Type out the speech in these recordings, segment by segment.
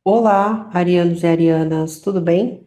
Olá, arianos e arianas, tudo bem?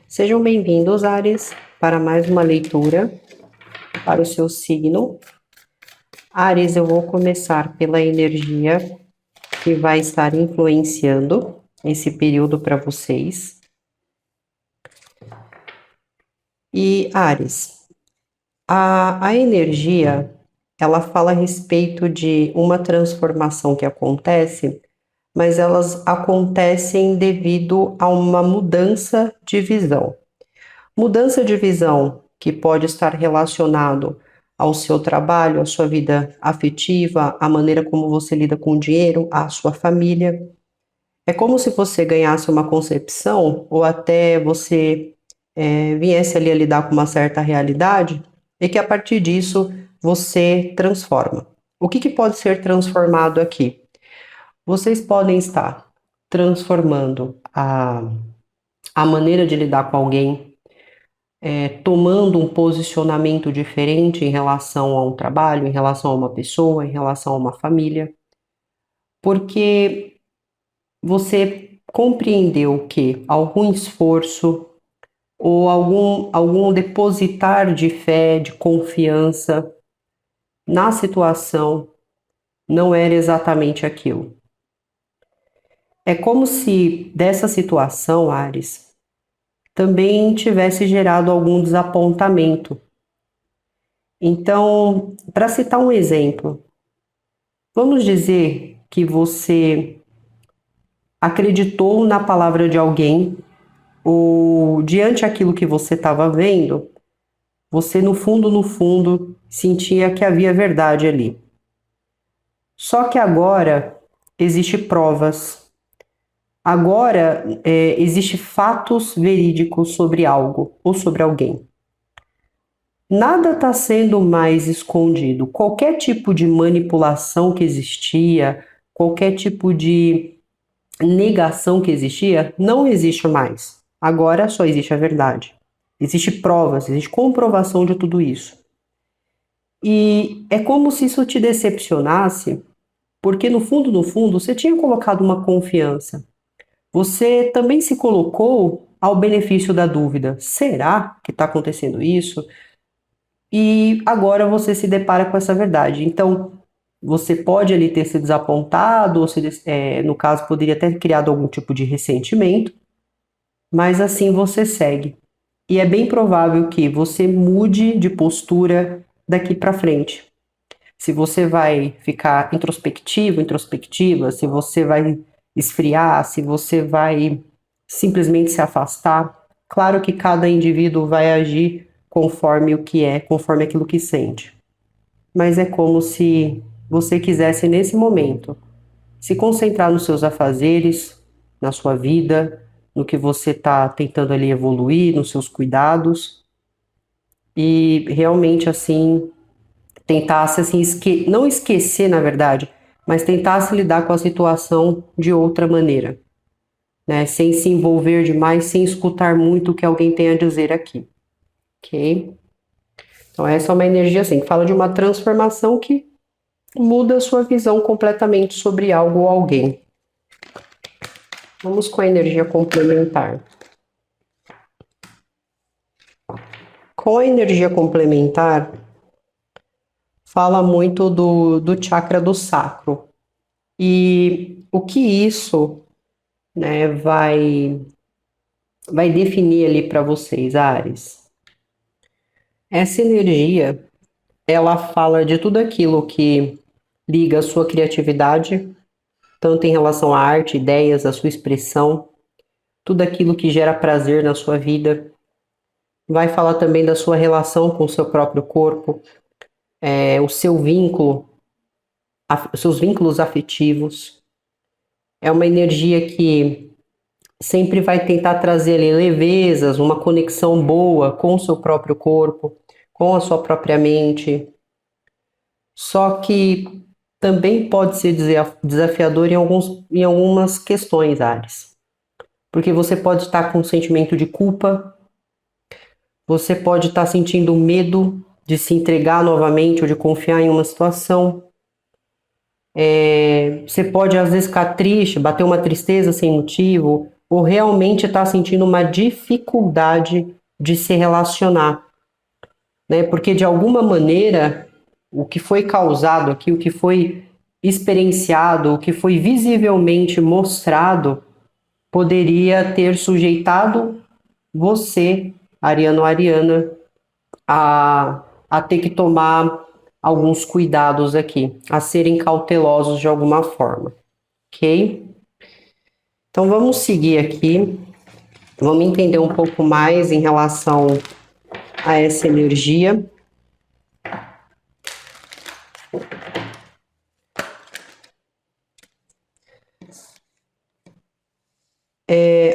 Sejam bem-vindos, Áries, para mais uma leitura para o seu signo. Áries, eu vou começar pela energia que vai estar influenciando esse período para vocês. E, Áries, a energia, ela fala a respeito de uma transformação que acontece, mas elas acontecem devido a uma mudança de visão. Mudança de visão que pode estar relacionado ao seu trabalho, à sua vida afetiva, à maneira como você lida com o dinheiro, à sua família. É como se você ganhasse uma concepção ou até você viesse ali a lidar com uma certa realidade e que a partir disso você transforma. O que pode ser transformado aqui? Vocês podem estar transformando a maneira de lidar com alguém, tomando um posicionamento diferente em relação a um trabalho, em relação a uma pessoa, em relação a uma família, porque você compreendeu que algum esforço ou algum depositar de fé, de confiança na situação não era exatamente aquilo. É como se dessa situação, Ares, também tivesse gerado algum desapontamento. Então, para citar um exemplo, vamos dizer que você acreditou na palavra de alguém, ou diante daquilo que você estava vendo, você no fundo, sentia que havia verdade ali. Só que agora existe provas. Agora existe fatos verídicos sobre algo ou sobre alguém. Nada está sendo mais escondido. Qualquer tipo de manipulação que existia, qualquer tipo de negação que existia, não existe mais. Agora só existe a verdade. Existe provas, existe comprovação de tudo isso. E é como se isso te decepcionasse, porque no fundo, você tinha colocado uma confiança. Você também se colocou ao benefício da dúvida. Será que está acontecendo isso? E agora você se depara com essa verdade. Então, você pode ali ter se desapontado, ou no caso, poderia ter criado algum tipo de ressentimento, mas assim você segue. E é bem provável que você mude de postura daqui para frente. Se você vai ficar introspectivo, introspectiva, se você vai esfriar, se você vai simplesmente se afastar, claro que cada indivíduo vai agir conforme o que é, conforme aquilo que sente. Mas é como se você quisesse nesse momento se concentrar nos seus afazeres, na sua vida, no que você está tentando ali evoluir, nos seus cuidados e realmente assim tentasse assim não esquecer na verdade, mas tentasse lidar com a situação de outra maneira, né? Sem se envolver demais, sem escutar muito o que alguém tem a dizer aqui, ok? Então essa é uma energia assim que fala de uma transformação que muda a sua visão completamente sobre algo ou alguém. Vamos com a energia complementar. Com a energia complementar, fala muito do chakra do sacro. E o que isso, né, vai definir ali para vocês, Ares? Essa energia, ela fala de tudo aquilo que liga a sua criatividade, tanto em relação à arte, ideias, a sua expressão, tudo aquilo que gera prazer na sua vida. Vai falar também da sua relação com o seu próprio corpo, o seu vínculo, os seus vínculos afetivos. É uma energia que sempre vai tentar trazer ali levezas, uma conexão boa com o seu próprio corpo, com a sua própria mente. Só que também pode ser desafiador em algumas questões, Ares. Porque você pode estar com um sentimento de culpa, você pode estar sentindo medo de se entregar novamente ou de confiar em uma situação. Você pode às vezes ficar triste, bater uma tristeza sem motivo, ou realmente estar sentindo uma dificuldade de se relacionar, né? Porque de alguma maneira o que foi causado aqui, o que foi experienciado, o que foi visivelmente mostrado, poderia ter sujeitado você, Ariano ou Ariana, a ter que tomar alguns cuidados aqui, a serem cautelosos de alguma forma, ok? Então vamos seguir aqui, vamos entender um pouco mais em relação a essa energia.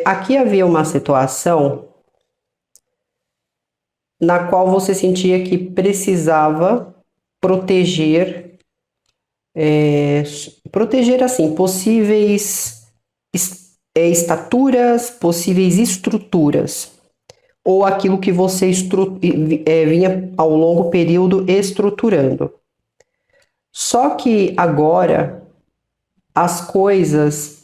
Aqui havia uma situação na qual você sentia que precisava proteger, proteger assim, possíveis estaturas, possíveis estruturas, ou aquilo que você vinha ao longo período estruturando. Só que agora as coisas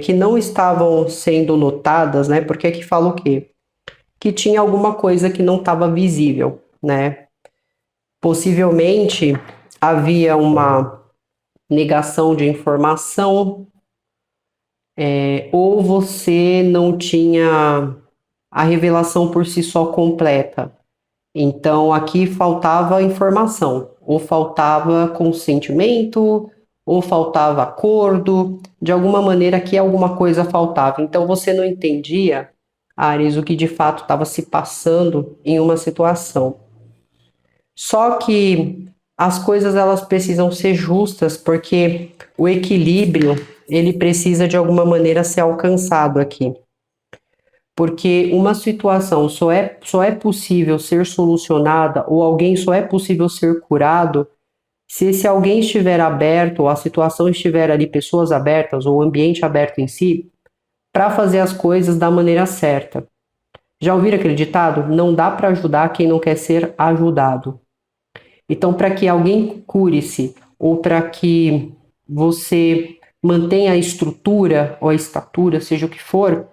que não estavam sendo notadas, né? Porque aqui fala o quê? Que tinha alguma coisa que não estava visível, né? Possivelmente havia uma negação de informação, ou você não tinha a revelação por si só completa. Então aqui faltava informação, ou faltava consentimento, ou faltava acordo, de alguma maneira aqui alguma coisa faltava. Então você não entendia, Ares, o que de fato estava se passando em uma situação. Só que as coisas elas precisam ser justas, porque o equilíbrio ele precisa de alguma maneira ser alcançado aqui. Porque uma situação só é possível ser solucionada, ou alguém só é possível ser curado se esse alguém estiver aberto, ou a situação estiver ali, pessoas abertas, ou o ambiente aberto em si, para fazer as coisas da maneira certa. Já ouviram aquele ditado? Não dá para ajudar quem não quer ser ajudado. Então, para que alguém cure-se, ou para que você mantenha a estrutura ou a estatura, seja o que for,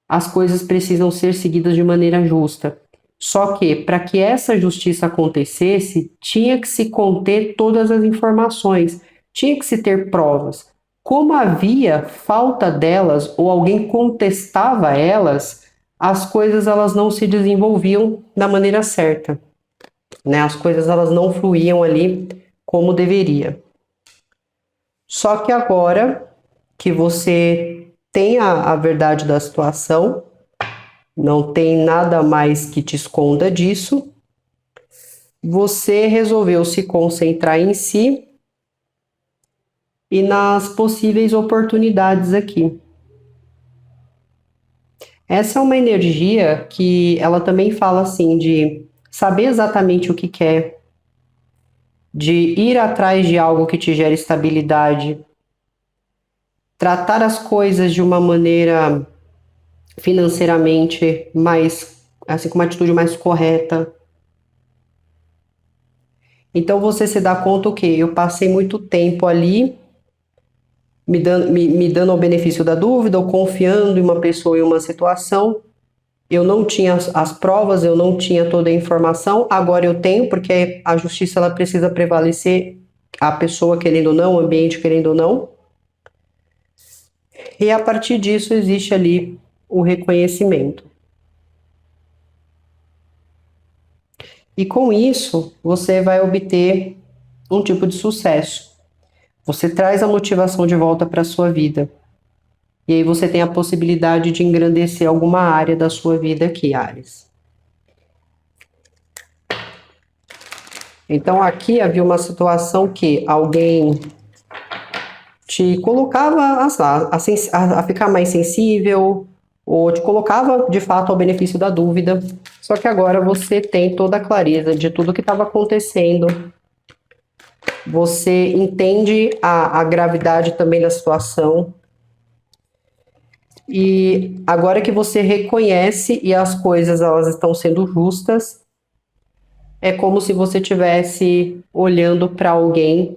as coisas precisam ser seguidas de maneira justa. Só que, para que essa justiça acontecesse, tinha que se conter todas as informações, tinha que se ter provas. Como havia falta delas ou alguém contestava elas, as coisas elas não se desenvolviam da maneira certa, né? As coisas elas não fluíam ali como deveria. Só que agora que você tem a verdade da situação, não tem nada mais que te esconda disso, você resolveu se concentrar em si e nas possíveis oportunidades aqui. Essa é uma energia que ela também fala assim de saber exatamente o que quer, de ir atrás de algo que te gere estabilidade, tratar as coisas de uma maneira financeiramente mais, assim, com uma atitude mais correta. Então você se dá conta o quê? Eu passei muito tempo ali me dando o benefício da dúvida ou confiando em uma pessoa e uma situação. Eu não tinha as provas, eu não tinha toda a informação, agora eu tenho, porque a justiça ela precisa prevalecer, a pessoa querendo ou não, o ambiente querendo ou não. E a partir disso existe ali o reconhecimento. E com isso, você vai obter um tipo de sucesso. Você traz a motivação de volta para a sua vida. E aí você tem a possibilidade de engrandecer alguma área da sua vida aqui, Ares. Então aqui havia uma situação que alguém te colocava a ficar mais sensível, ou te colocava de fato ao benefício da dúvida. Só que agora você tem toda a clareza de tudo que estava acontecendo. Você entende a gravidade também da situação. E agora que você reconhece e as coisas elas estão sendo justas, é como se você estivesse olhando para alguém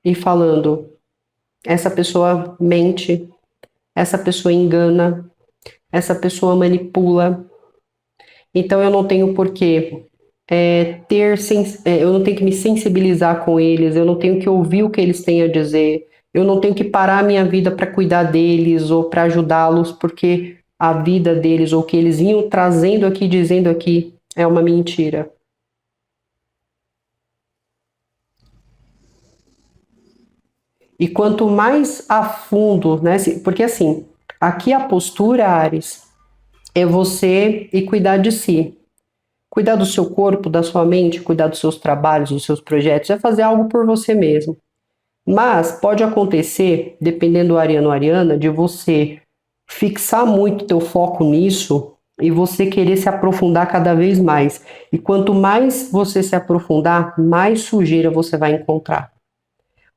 e falando: essa pessoa mente, essa pessoa engana, essa pessoa manipula. Então eu não tenho porquê eu não tenho que me sensibilizar com eles, eu não tenho que ouvir o que eles têm a dizer, eu não tenho que parar a minha vida para cuidar deles ou para ajudá-los, porque a vida deles ou o que eles vinham trazendo aqui, dizendo aqui, é uma mentira. E quanto mais a fundo, né? Porque assim, aqui a postura, Ares, é você e cuidar de si. Cuidar do seu corpo, da sua mente, cuidar dos seus trabalhos, dos seus projetos, é fazer algo por você mesmo. Mas pode acontecer, dependendo do ariano ou ariana, de você fixar muito teu foco nisso e você querer se aprofundar cada vez mais. E quanto mais você se aprofundar, mais sujeira você vai encontrar.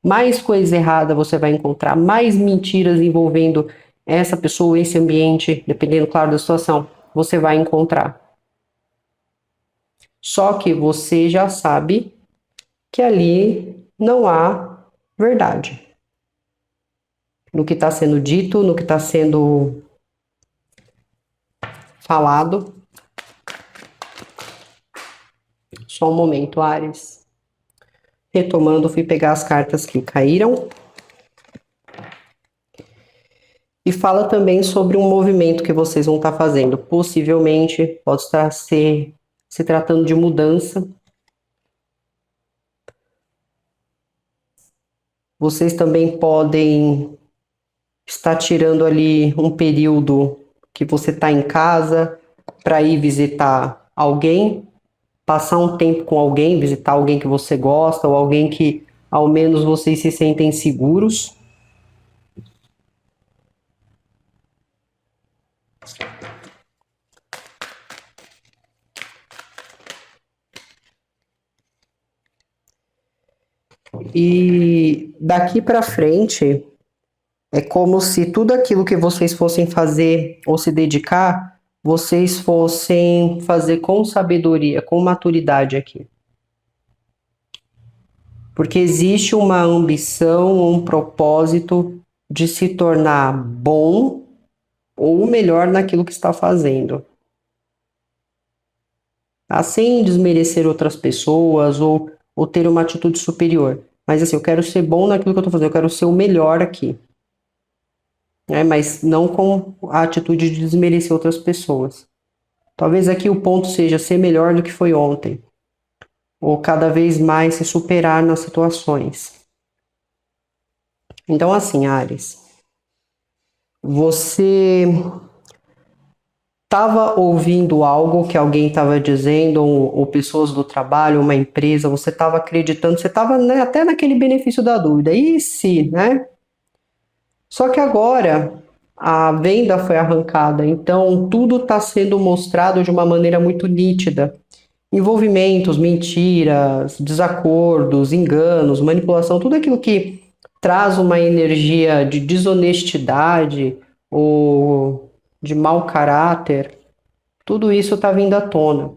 Mais coisa errada você vai encontrar, mais mentiras envolvendo essa pessoa, esse ambiente, dependendo, claro, da situação, você vai encontrar. Só que você já sabe que ali não há verdade. No que está sendo dito, no que está sendo falado. Só um momento, Ares. Retomando, fui pegar as cartas que caíram. E fala também sobre um movimento que vocês vão estar fazendo. Possivelmente pode estar se tratando de mudança. Vocês também podem estar tirando ali um período que você está em casa para ir visitar alguém, passar um tempo com alguém, visitar alguém que você gosta ou alguém que ao menos vocês se sentem seguros. E daqui para frente é como se tudo aquilo que vocês fossem fazer ou se dedicar, vocês fossem fazer com sabedoria, com maturidade aqui. Porque existe uma ambição, um propósito de se tornar bom ou melhor naquilo que está fazendo. Sem desmerecer outras pessoas ou ter uma atitude superior. Mas assim, eu quero ser bom naquilo que eu estou fazendo, eu quero ser o melhor aqui. Mas não com a atitude de desmerecer outras pessoas. Talvez aqui o ponto seja ser melhor do que foi ontem. Ou cada vez mais se superar nas situações. Então assim, Ares, você estava ouvindo algo que alguém estava dizendo, ou pessoas do trabalho, uma empresa, você estava acreditando, você estava até naquele benefício da dúvida. E se, né? Só que agora a venda foi arrancada, então tudo está sendo mostrado de uma maneira muito nítida. Envolvimentos, mentiras, desacordos, enganos, manipulação, tudo aquilo que traz uma energia de desonestidade ou de mau caráter, tudo isso está vindo à tona.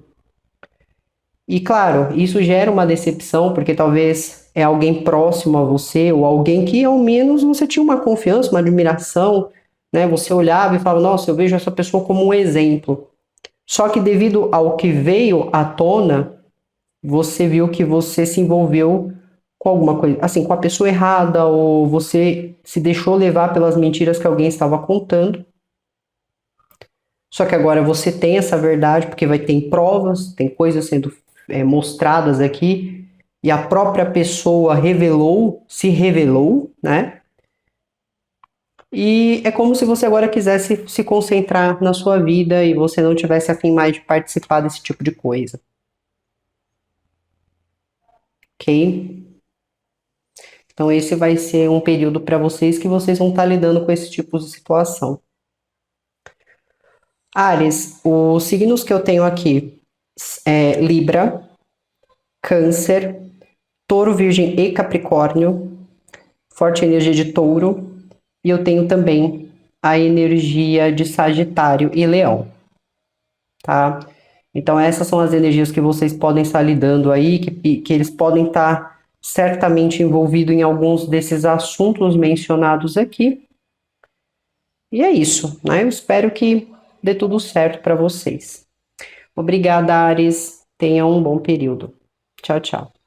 E claro, isso gera uma decepção, porque talvez é alguém próximo a você, ou alguém que ao menos você tinha uma confiança, uma admiração, né? Você olhava e falava, nossa, eu vejo essa pessoa como um exemplo. Só que devido ao que veio à tona, você viu que você se envolveu com alguma coisa, assim, com a pessoa errada, ou você se deixou levar pelas mentiras que alguém estava contando. Só que agora você tem essa verdade, porque vai ter provas, tem coisas sendo mostradas aqui, e a própria pessoa se revelou, né? E é como se você agora quisesse se concentrar na sua vida e você não tivesse a fim mais de participar desse tipo de coisa. Ok? Então esse vai ser um período para vocês que vocês vão estar lidando com esse tipo de situação. Áries, os signos que eu tenho aqui é Libra, Câncer, Touro, Virgem e Capricórnio, forte energia de Touro, e eu tenho também a energia de Sagitário e Leão, tá? Então essas são as energias que vocês podem estar lidando aí, que eles podem estar certamente envolvido em alguns desses assuntos mencionados aqui. E é isso, né? Eu espero que dê tudo certo para vocês. Obrigada, Ares. Tenha um bom período. Tchau, tchau.